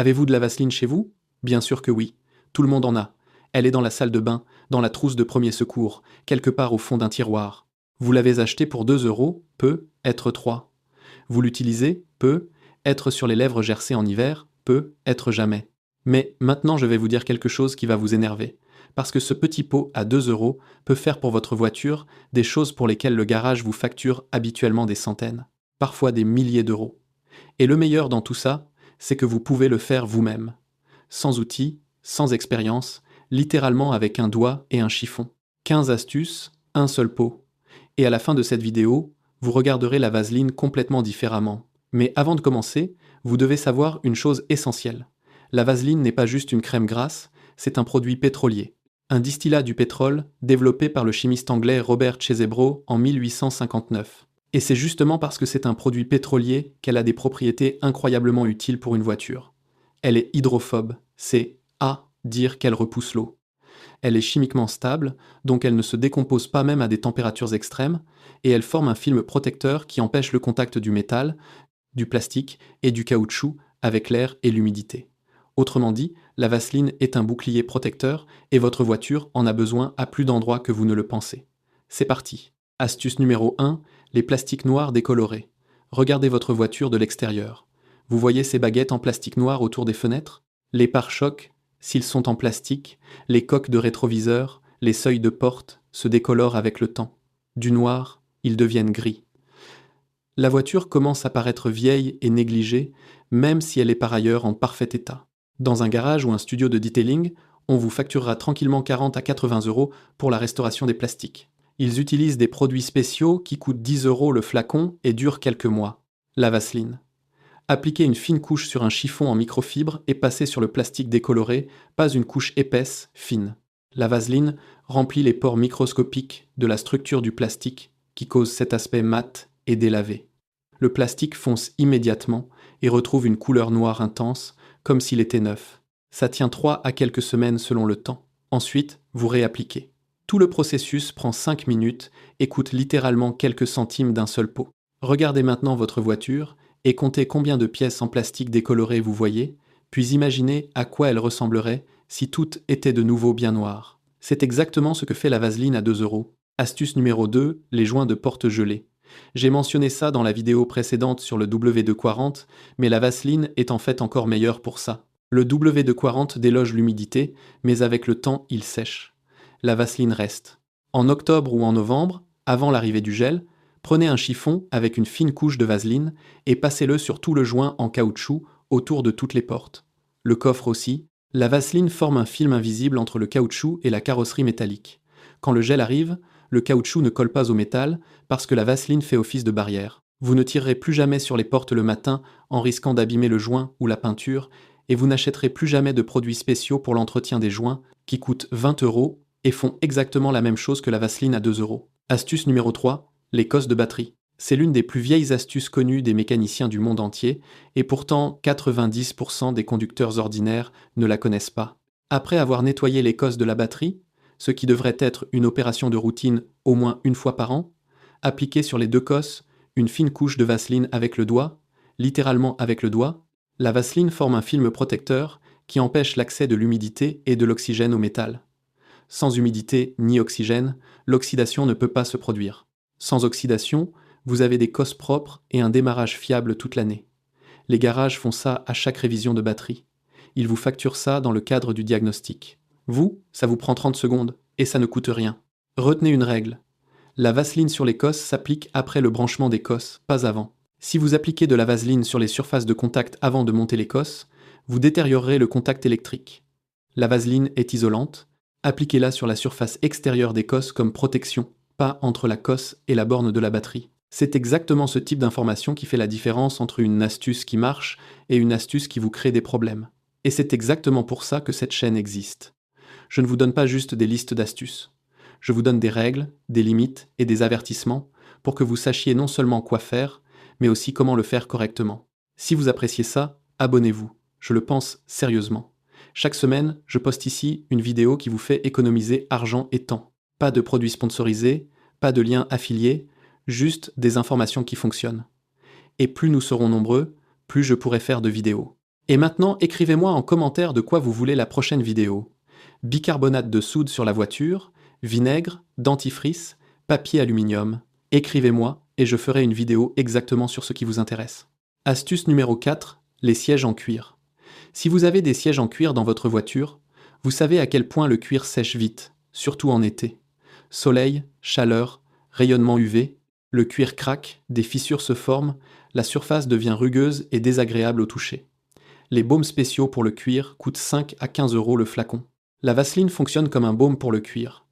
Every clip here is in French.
Avez-vous de la Vaseline chez vous? Bien sûr que oui. Tout le monde en a. Elle est dans la salle de bain, dans la trousse de premier secours, quelque part au fond d'un tiroir. Vous l'avez achetée pour 2 euros, peut être 3. Vous l'utilisez, peut être sur les lèvres gercées en hiver, peut être jamais. Mais maintenant je vais vous dire quelque chose qui va vous énerver. Parce que ce petit pot à 2 euros peut faire pour votre voiture des choses pour lesquelles le garage vous facture habituellement des centaines, parfois des milliers d'euros. Et le meilleur dans tout ça, c'est que vous pouvez le faire vous-même. Sans outils, sans expérience, littéralement avec un doigt et un chiffon. 15 astuces, un seul pot. Et à la fin de cette vidéo, vous regarderez la vaseline complètement différemment. Mais avant de commencer, vous devez savoir une chose essentielle. La vaseline n'est pas juste une crème grasse, c'est un produit pétrolier. Un distillat du pétrole développé par le chimiste anglais Robert Chesebro en 1859. Et c'est justement parce que c'est un produit pétrolier qu'elle a des propriétés incroyablement utiles pour une voiture. Elle est hydrophobe, c'est dire qu'elle repousse l'eau. Elle est chimiquement stable, donc elle ne se décompose pas même à des températures extrêmes, et elle forme un film protecteur qui empêche le contact du métal, du plastique et du caoutchouc avec l'air et l'humidité. Autrement dit, la vaseline est un bouclier protecteur et votre voiture en a besoin à plus d'endroits que vous ne le pensez. C'est parti. Astuce numéro 1, les plastiques noirs décolorés. Regardez votre voiture de l'extérieur. Vous voyez ces baguettes en plastique noir autour des fenêtres? Les pare-chocs, s'ils sont en plastique, les coques de rétroviseur, les seuils de porte se décolorent avec le temps. Du noir, ils deviennent gris. La voiture commence à paraître vieille et négligée, même si elle est par ailleurs en parfait état. Dans un garage ou un studio de detailing, on vous facturera tranquillement 40 à 80 euros pour la restauration des plastiques. Ils utilisent des produits spéciaux qui coûtent 10 euros le flacon et durent quelques mois. La vaseline. Appliquez une fine couche sur un chiffon en microfibre et passez sur le plastique décoloré, pas une couche épaisse, fine. La vaseline remplit les pores microscopiques de la structure du plastique qui cause cet aspect mat et délavé. Le plastique fonce immédiatement et retrouve une couleur noire intense, comme s'il était neuf. Ça tient 3 à quelques semaines selon le temps. Ensuite, vous réappliquez. Tout le processus prend 5 minutes et coûte littéralement quelques centimes d'un seul pot. Regardez maintenant votre voiture et comptez combien de pièces en plastique décolorées vous voyez, puis imaginez à quoi elles ressembleraient si toutes étaient de nouveau bien noires. C'est exactement ce que fait la vaseline à 2 euros. Astuce numéro 2, les joints de porte gelés. J'ai mentionné ça dans la vidéo précédente sur le W240, mais la vaseline est en fait encore meilleure pour ça. Le W240 déloge l'humidité, mais avec le temps, il sèche. La vaseline reste. En octobre ou en novembre, avant l'arrivée du gel, prenez un chiffon avec une fine couche de vaseline et passez-le sur tout le joint en caoutchouc autour de toutes les portes. Le coffre aussi. La vaseline forme un film invisible entre le caoutchouc et la carrosserie métallique. Quand le gel arrive, le caoutchouc ne colle pas au métal parce que la vaseline fait office de barrière. Vous ne tirerez plus jamais sur les portes le matin en risquant d'abîmer le joint ou la peinture et vous n'achèterez plus jamais de produits spéciaux pour l'entretien des joints qui coûtent 20 euros et font exactement la même chose que la vaseline à 2 euros. Astuce numéro 3, les cosses de batterie. C'est l'une des plus vieilles astuces connues des mécaniciens du monde entier et pourtant 90% des conducteurs ordinaires ne la connaissent pas. Après avoir nettoyé les cosses de la batterie, ce qui devrait être une opération de routine au moins une fois par an, appliquez sur les deux cosses une fine couche de vaseline avec le doigt, littéralement avec le doigt. La vaseline forme un film protecteur qui empêche l'accès de l'humidité et de l'oxygène au métal. Sans humidité ni oxygène, l'oxydation ne peut pas se produire. Sans oxydation, vous avez des cosses propres et un démarrage fiable toute l'année. Les garages font ça à chaque révision de batterie. Ils vous facturent ça dans le cadre du diagnostic. Vous, ça vous prend 30 secondes et ça ne coûte rien. Retenez une règle. La vaseline sur les cosses s'applique après le branchement des cosses, pas avant. Si vous appliquez de la vaseline sur les surfaces de contact avant de monter les cosses, vous détériorerez le contact électrique. La vaseline est isolante. Appliquez-la sur la surface extérieure des cosses comme protection, pas entre la cosse et la borne de la batterie. C'est exactement ce type d'information qui fait la différence entre une astuce qui marche et une astuce qui vous crée des problèmes. Et c'est exactement pour ça que cette chaîne existe. Je ne vous donne pas juste des listes d'astuces. Je vous donne des règles, des limites et des avertissements pour que vous sachiez non seulement quoi faire, mais aussi comment le faire correctement. Si vous appréciez ça, abonnez-vous. Je le pense sérieusement. Chaque semaine, je poste ici une vidéo qui vous fait économiser argent et temps. Pas de produits sponsorisés, pas de liens affiliés, juste des informations qui fonctionnent. Et plus nous serons nombreux, plus je pourrai faire de vidéos. Et maintenant, écrivez-moi en commentaire de quoi vous voulez la prochaine vidéo. Bicarbonate de soude sur la voiture, vinaigre, dentifrice, papier aluminium. Écrivez-moi et je ferai une vidéo exactement sur ce qui vous intéresse. Astuce numéro 4, les sièges en cuir. Si vous avez des sièges en cuir dans votre voiture, vous savez à quel point le cuir sèche vite, surtout en été. Soleil, chaleur, rayonnement UV, le cuir craque, des fissures se forment, la surface devient rugueuse et désagréable au toucher. Les baumes spéciaux pour le cuir coûtent 5 à 15 € le flacon. La Vaseline fonctionne comme un baume pour le cuir.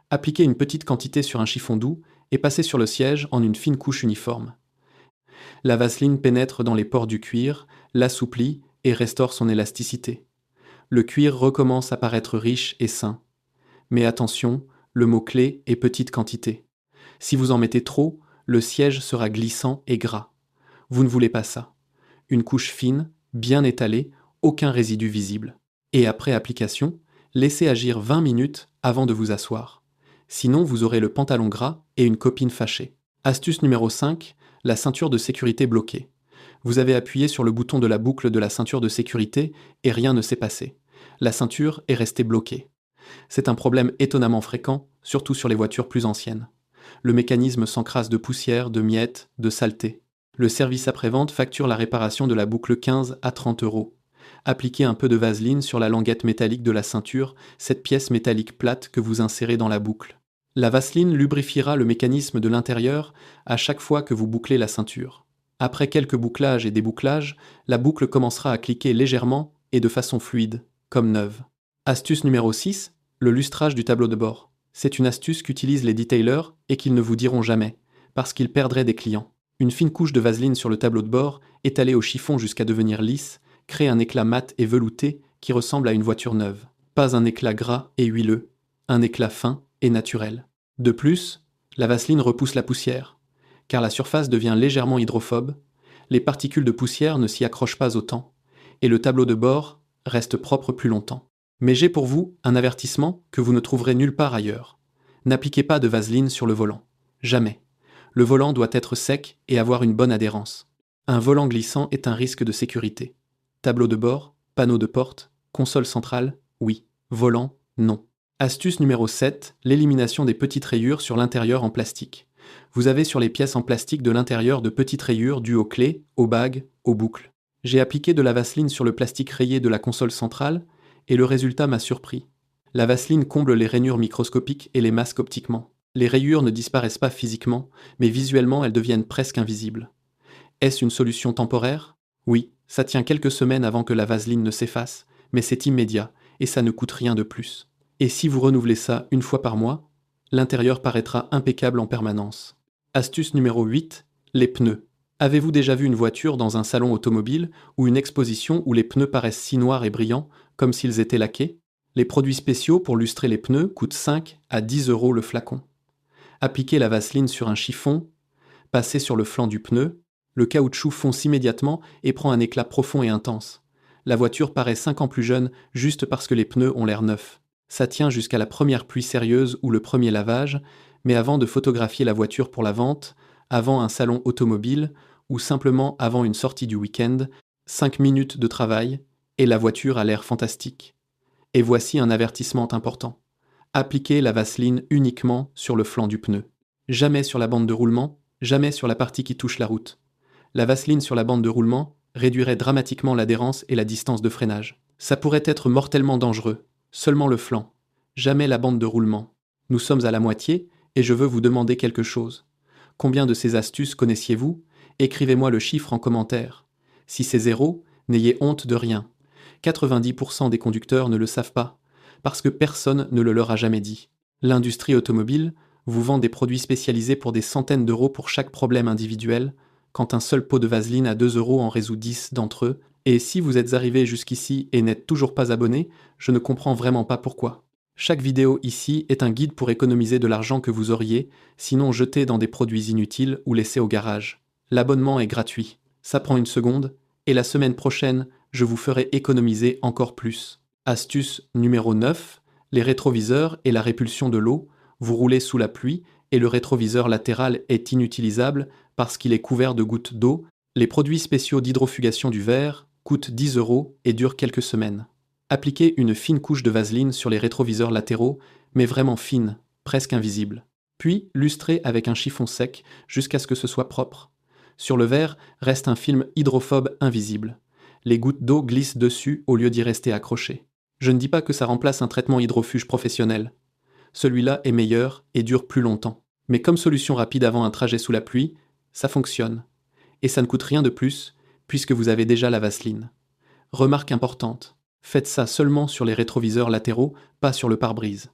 Appliquez une petite quantité sur un chiffon doux et passez sur le siège en une fine couche uniforme. La Vaseline pénètre dans les pores du cuir, l'assouplit et restaure son élasticité. Le cuir recommence à paraître riche et sain. Mais attention, le mot-clé est petite quantité. Si vous en mettez trop, le siège sera glissant et gras. Vous ne voulez pas ça. Une couche fine, bien étalée, aucun résidu visible. Et après application, laissez agir 20 minutes avant de vous asseoir. Sinon, vous aurez le pantalon gras et une copine fâchée. Astuce numéro 5, la ceinture de sécurité bloquée. Vous avez appuyé sur le bouton de la boucle de la ceinture de sécurité et rien ne s'est passé. La ceinture est restée bloquée. C'est un problème étonnamment fréquent, surtout sur les voitures plus anciennes. Le mécanisme s'encrasse de poussière, de miettes, de saleté. Le service après-vente facture la réparation de la boucle 15 à 30 €. Appliquez un peu de vaseline sur la languette métallique de la ceinture, cette pièce métallique plate que vous insérez dans la boucle. La vaseline lubrifiera le mécanisme de l'intérieur à chaque fois que vous bouclez la ceinture. Après quelques bouclages et débouclages, la boucle commencera à cliquer légèrement et de façon fluide, comme neuve. Astuce numéro 6, le lustrage du tableau de bord. C'est une astuce qu'utilisent les detailers et qu'ils ne vous diront jamais, parce qu'ils perdraient des clients. Une fine couche de vaseline sur le tableau de bord, étalée au chiffon jusqu'à devenir lisse, crée un éclat mat et velouté qui ressemble à une voiture neuve. Pas un éclat gras et huileux, un éclat fin et naturel. De plus, la vaseline repousse la poussière, car la surface devient légèrement hydrophobe, les particules de poussière ne s'y accrochent pas autant, et le tableau de bord reste propre plus longtemps. Mais j'ai pour vous un avertissement que vous ne trouverez nulle part ailleurs. N'appliquez pas de vaseline sur le volant. Jamais. Le volant doit être sec et avoir une bonne adhérence. Un volant glissant est un risque de sécurité. Tableau de bord, panneau de porte, console centrale, oui. Volant, non. Astuce numéro 7, l'élimination des petites rayures sur l'intérieur en plastique. Vous avez sur les pièces en plastique de l'intérieur de petites rayures dues aux clés, aux bagues, aux boucles. J'ai appliqué de la vaseline sur le plastique rayé de la console centrale et le résultat m'a surpris. La vaseline comble les rainures microscopiques et les masque optiquement. Les rayures ne disparaissent pas physiquement, mais visuellement elles deviennent presque invisibles. Est-ce une solution temporaire? Oui, ça tient quelques semaines avant que la vaseline ne s'efface, mais c'est immédiat et ça ne coûte rien de plus. Et si vous renouvelez ça une fois par mois, l'intérieur paraîtra impeccable en permanence. Astuce numéro 8, les pneus. Avez-vous déjà vu une voiture dans un salon automobile ou une exposition où les pneus paraissent si noirs et brillants, comme s'ils étaient laqués? Les produits spéciaux pour lustrer les pneus coûtent 5 à 10 € le flacon. Appliquez la vaseline sur un chiffon, passez sur le flanc du pneu, le caoutchouc fonce immédiatement et prend un éclat profond et intense. La voiture paraît 5 ans plus jeune juste parce que les pneus ont l'air neufs. Ça tient jusqu'à la première pluie sérieuse ou le premier lavage, mais avant de photographier la voiture pour la vente, avant un salon automobile ou simplement avant une sortie du week-end, 5 minutes de travail et la voiture a l'air fantastique. Et voici un avertissement important. Appliquez la vaseline uniquement sur le flanc du pneu. Jamais sur la bande de roulement, jamais sur la partie qui touche la route. La vaseline sur la bande de roulement réduirait dramatiquement l'adhérence et la distance de freinage. Ça pourrait être mortellement dangereux. Seulement le flanc. Jamais la bande de roulement. Nous sommes à la moitié et je veux vous demander quelque chose. Combien de ces astuces connaissiez-vous? Écrivez-moi le chiffre en commentaire. Si c'est 0, n'ayez honte de rien. 90% des conducteurs ne le savent pas, parce que personne ne le leur a jamais dit. L'industrie automobile vous vend des produits spécialisés pour des centaines d'euros pour chaque problème individuel, quand un seul pot de vaseline à 2 € en résout 10 d'entre eux, et si vous êtes arrivé jusqu'ici et n'êtes toujours pas abonné, je ne comprends vraiment pas pourquoi. Chaque vidéo ici est un guide pour économiser de l'argent que vous auriez, sinon jeté dans des produits inutiles ou laissé au garage. L'abonnement est gratuit, ça prend une seconde, et la semaine prochaine, je vous ferai économiser encore plus. Astuce numéro 9, les rétroviseurs et la répulsion de l'eau. Vous roulez sous la pluie et le rétroviseur latéral est inutilisable parce qu'il est couvert de gouttes d'eau. Les produits spéciaux d'hydrofugation du verre, coûte 10 € et dure quelques semaines. Appliquez une fine couche de vaseline sur les rétroviseurs latéraux, mais vraiment fine, presque invisible. Puis, lustrez avec un chiffon sec jusqu'à ce que ce soit propre. Sur le verre reste un film hydrophobe invisible. Les gouttes d'eau glissent dessus au lieu d'y rester accrochées. Je ne dis pas que ça remplace un traitement hydrofuge professionnel. Celui-là est meilleur et dure plus longtemps. Mais comme solution rapide avant un trajet sous la pluie, ça fonctionne. Et ça ne coûte rien de plus, puisque vous avez déjà la vaseline. Remarque importante, faites ça seulement sur les rétroviseurs latéraux, pas sur le pare-brise.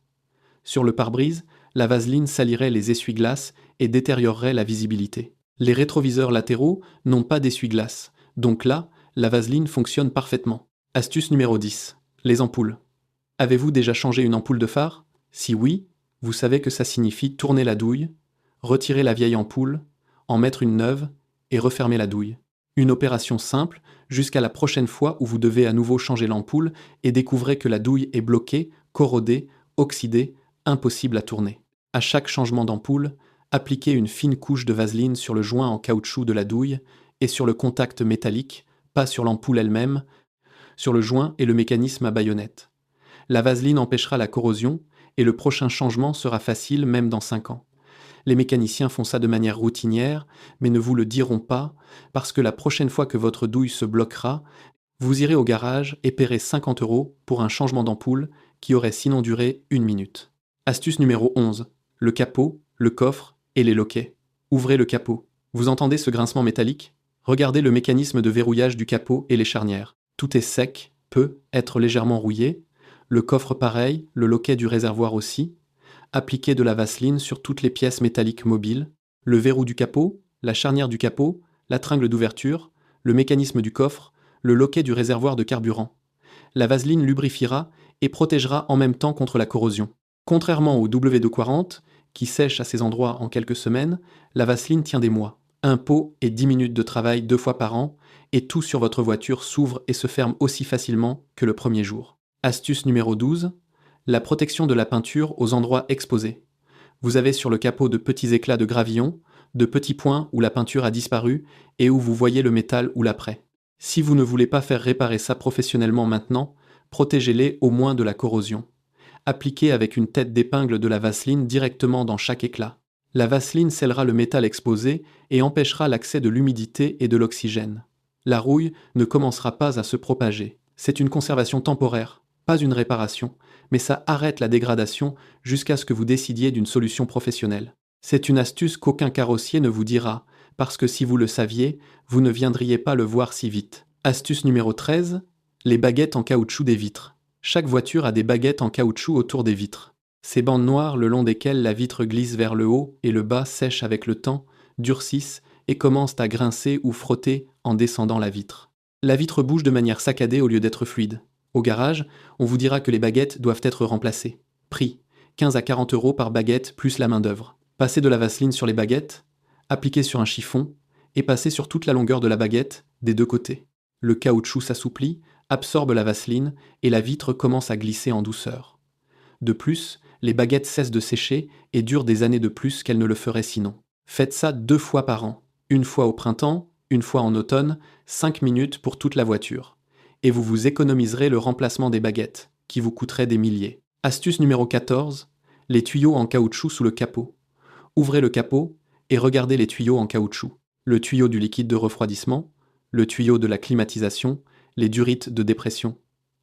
Sur le pare-brise, la vaseline salirait les essuie-glaces et détériorerait la visibilité. Les rétroviseurs latéraux n'ont pas d'essuie-glaces, donc là, la vaseline fonctionne parfaitement. Astuce numéro 10. Les ampoules. Avez-vous déjà changé une ampoule de phare ? Si oui, vous savez que ça signifie tourner la douille, retirer la vieille ampoule, en mettre une neuve et refermer la douille. Une opération simple jusqu'à la prochaine fois où vous devez à nouveau changer l'ampoule et découvrez que la douille est bloquée, corrodée, oxydée, impossible à tourner. À chaque changement d'ampoule, appliquez une fine couche de vaseline sur le joint en caoutchouc de la douille et sur le contact métallique, pas sur l'ampoule elle-même, sur le joint et le mécanisme à baïonnette. La vaseline empêchera la corrosion et le prochain changement sera facile même dans 5 ans. Les mécaniciens font ça de manière routinière, mais ne vous le diront pas, parce que la prochaine fois que votre douille se bloquera, vous irez au garage et paierez 50 € pour un changement d'ampoule qui aurait sinon duré 1 minute. Astuce numéro 11. Le capot, le coffre et les loquets. Ouvrez le capot. Vous entendez ce grincement métallique ? Regardez le mécanisme de verrouillage du capot et les charnières. Tout est sec, peut être légèrement rouillé. Le coffre pareil, le loquet du réservoir aussi. Appliquez de la vaseline sur toutes les pièces métalliques mobiles. Le verrou du capot, la charnière du capot, la tringle d'ouverture, le mécanisme du coffre, le loquet du réservoir de carburant. La vaseline lubrifiera et protégera en même temps contre la corrosion. Contrairement au W240, qui sèche à ces endroits en quelques semaines, la vaseline tient des mois. Un pot et 10 minutes de travail 2 fois par an, et tout sur votre voiture s'ouvre et se ferme aussi facilement que le premier jour. Astuce numéro 12. La protection de la peinture aux endroits exposés. Vous avez sur le capot de petits éclats de gravillon, de petits points où la peinture a disparu et où vous voyez le métal ou l'après. Si vous ne voulez pas faire réparer ça professionnellement maintenant, protégez-les au moins de la corrosion. Appliquez avec une tête d'épingle de la vaseline directement dans chaque éclat. La vaseline scellera le métal exposé et empêchera l'accès de l'humidité et de l'oxygène. La rouille ne commencera pas à se propager. C'est une conservation temporaire, pas une réparation, mais ça arrête la dégradation jusqu'à ce que vous décidiez d'une solution professionnelle. C'est une astuce qu'aucun carrossier ne vous dira, parce que si vous le saviez, vous ne viendriez pas le voir si vite. Astuce numéro 13, les baguettes en caoutchouc des vitres. Chaque voiture a des baguettes en caoutchouc autour des vitres. Ces bandes noires le long desquelles la vitre glisse vers le haut et le bas sèchent avec le temps, durcissent et commencent à grincer ou frotter en descendant la vitre. La vitre bouge de manière saccadée au lieu d'être fluide. Au garage, on vous dira que les baguettes doivent être remplacées. Prix, 15 à 40 € par baguette plus la main-d'œuvre. Passez de la vaseline sur les baguettes, appliquez sur un chiffon et passez sur toute la longueur de la baguette, des deux côtés. Le caoutchouc s'assouplit, absorbe la vaseline et la vitre commence à glisser en douceur. De plus, les baguettes cessent de sécher et durent des années de plus qu'elles ne le feraient sinon. Faites ça 2 fois par an, une fois au printemps, une fois en automne, 5 minutes pour toute la voiture. Et vous vous économiserez le remplacement des baguettes, qui vous coûterait des milliers. Astuce numéro 14, les tuyaux en caoutchouc sous le capot. Ouvrez le capot et regardez les tuyaux en caoutchouc. Le tuyau du liquide de refroidissement, le tuyau de la climatisation, les durites de dépression.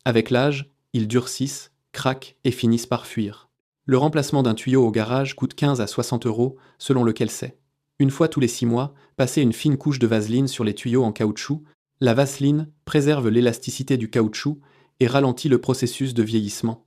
Avec l'âge, ils durcissent, craquent et finissent par fuir. Le remplacement d'un tuyau au garage coûte 15 à 60 € selon lequel c'est. Une fois tous les 6 mois, passez une fine couche de vaseline sur les tuyaux en caoutchouc. La vaseline préserve l'élasticité du caoutchouc et ralentit le processus de vieillissement.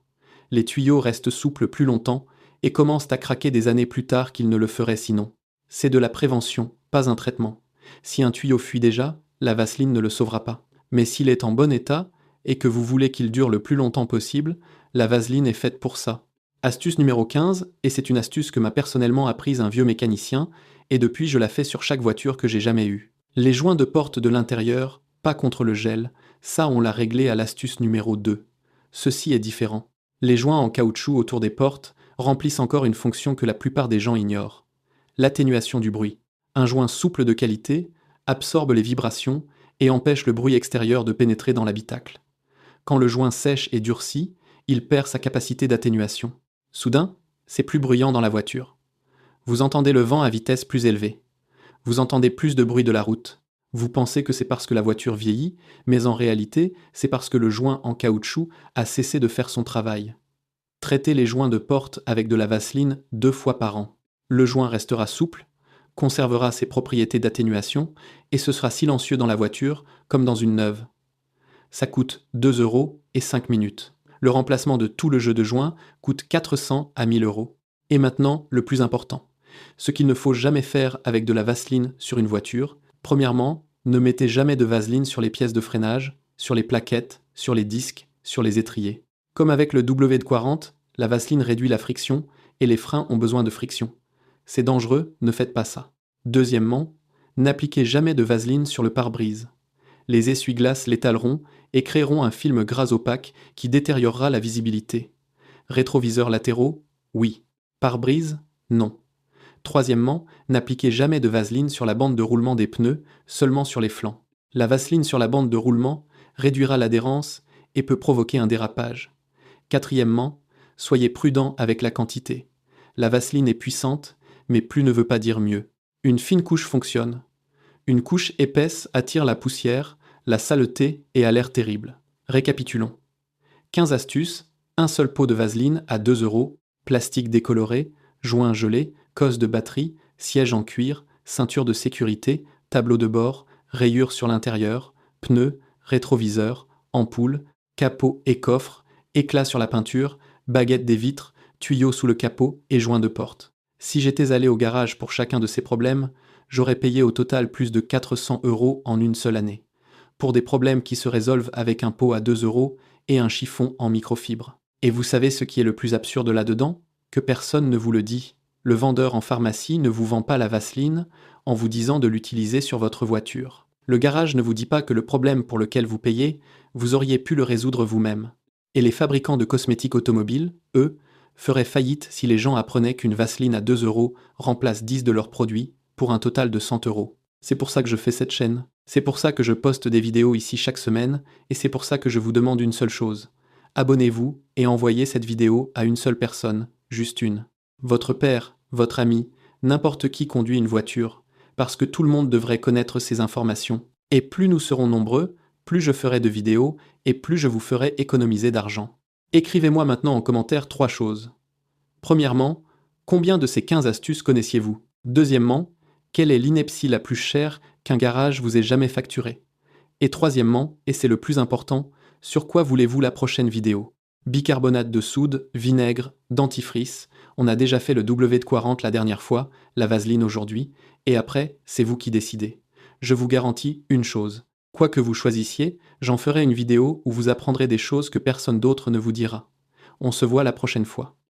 Les tuyaux restent souples plus longtemps et commencent à craquer des années plus tard qu'ils ne le feraient sinon. C'est de la prévention, pas un traitement. Si un tuyau fuit déjà, la vaseline ne le sauvera pas. Mais s'il est en bon état et que vous voulez qu'il dure le plus longtemps possible, la vaseline est faite pour ça. Astuce numéro 15, et c'est une astuce que m'a personnellement apprise un vieux mécanicien, et depuis je la fais sur chaque voiture que j'ai jamais eue. Les joints de porte de l'intérieur, pas contre le gel, ça on l'a réglé à l'astuce numéro 2. Ceci est différent. Les joints en caoutchouc autour des portes remplissent encore une fonction que la plupart des gens ignorent. L'atténuation du bruit. Un joint souple de qualité absorbe les vibrations et empêche le bruit extérieur de pénétrer dans l'habitacle. Quand le joint sèche et durcit, il perd sa capacité d'atténuation. Soudain, c'est plus bruyant dans la voiture. Vous entendez le vent à vitesse plus élevée. Vous entendez plus de bruit de la route. Vous pensez que c'est parce que la voiture vieillit, mais en réalité, c'est parce que le joint en caoutchouc a cessé de faire son travail. Traitez les joints de porte avec de la vaseline 2 fois par an. Le joint restera souple, conservera ses propriétés d'atténuation et ce sera silencieux dans la voiture comme dans une neuve. Ça coûte 2 euros et 5 minutes. Le remplacement de tout le jeu de joints coûte 400 à 1000 euros. Et maintenant, le plus important. Ce qu'il ne faut jamais faire avec de la vaseline sur une voiture. Premièrement, ne mettez jamais de vaseline sur les pièces de freinage, sur les plaquettes, sur les disques, sur les étriers. Comme avec le W40, la vaseline réduit la friction et les freins ont besoin de friction. C'est dangereux, ne faites pas ça. Deuxièmement, n'appliquez jamais de vaseline sur le pare-brise. Les essuie-glaces l'étaleront et créeront un film gras opaque qui détériorera la visibilité. Rétroviseurs latéraux, oui. Pare-brise, non. Troisièmement, n'appliquez jamais de vaseline sur la bande de roulement des pneus, seulement sur les flancs. La vaseline sur la bande de roulement réduira l'adhérence et peut provoquer un dérapage. Quatrièmement, soyez prudent avec la quantité. La vaseline est puissante, mais plus ne veut pas dire mieux. Une fine couche fonctionne. Une couche épaisse attire la poussière, la saleté et a l'air terrible. Récapitulons. 15 astuces, un seul pot de vaseline à 2 euros, plastique décoloré, joint gelé, cosse de batterie, siège en cuir, ceinture de sécurité, tableau de bord, rayures sur l'intérieur, pneus, rétroviseur, ampoule, capot et coffre, éclat sur la peinture, baguette des vitres, tuyaux sous le capot et joint de porte. Si j'étais allé au garage pour chacun de ces problèmes, j'aurais payé au total plus de 400 euros en une seule année. Pour des problèmes qui se résolvent avec un pot à 2 euros et un chiffon en microfibre. Et vous savez ce qui est le plus absurde là-dedans? Que personne ne vous le dit. Le vendeur en pharmacie ne vous vend pas la vaseline en vous disant de l'utiliser sur votre voiture. Le garage ne vous dit pas que le problème pour lequel vous payez, vous auriez pu le résoudre vous-même. Et les fabricants de cosmétiques automobiles, eux, feraient faillite si les gens apprenaient qu'une vaseline à 2 euros remplace 10 de leurs produits pour un total de 100 euros. C'est pour ça que je fais cette chaîne. C'est pour ça que je poste des vidéos ici chaque semaine et c'est pour ça que je vous demande une seule chose. Abonnez-vous et envoyez cette vidéo à une seule personne, juste une. Votre père, votre ami, n'importe qui conduit une voiture, parce que tout le monde devrait connaître ces informations. Et plus nous serons nombreux, plus je ferai de vidéos et plus je vous ferai économiser d'argent. Écrivez-moi maintenant en commentaire 3 choses. Premièrement, combien de ces 15 astuces connaissiez-vous? Deuxièmement, quelle est l'ineptie la plus chère qu'un garage vous ait jamais facturée? Et troisièmement, et c'est le plus important, sur quoi voulez-vous la prochaine vidéo? Bicarbonate de soude, vinaigre, dentifrice, on a déjà fait le W40 la dernière fois, la vaseline aujourd'hui, et après, c'est vous qui décidez. Je vous garantis une chose. Quoi que vous choisissiez, j'en ferai une vidéo où vous apprendrez des choses que personne d'autre ne vous dira. On se voit la prochaine fois.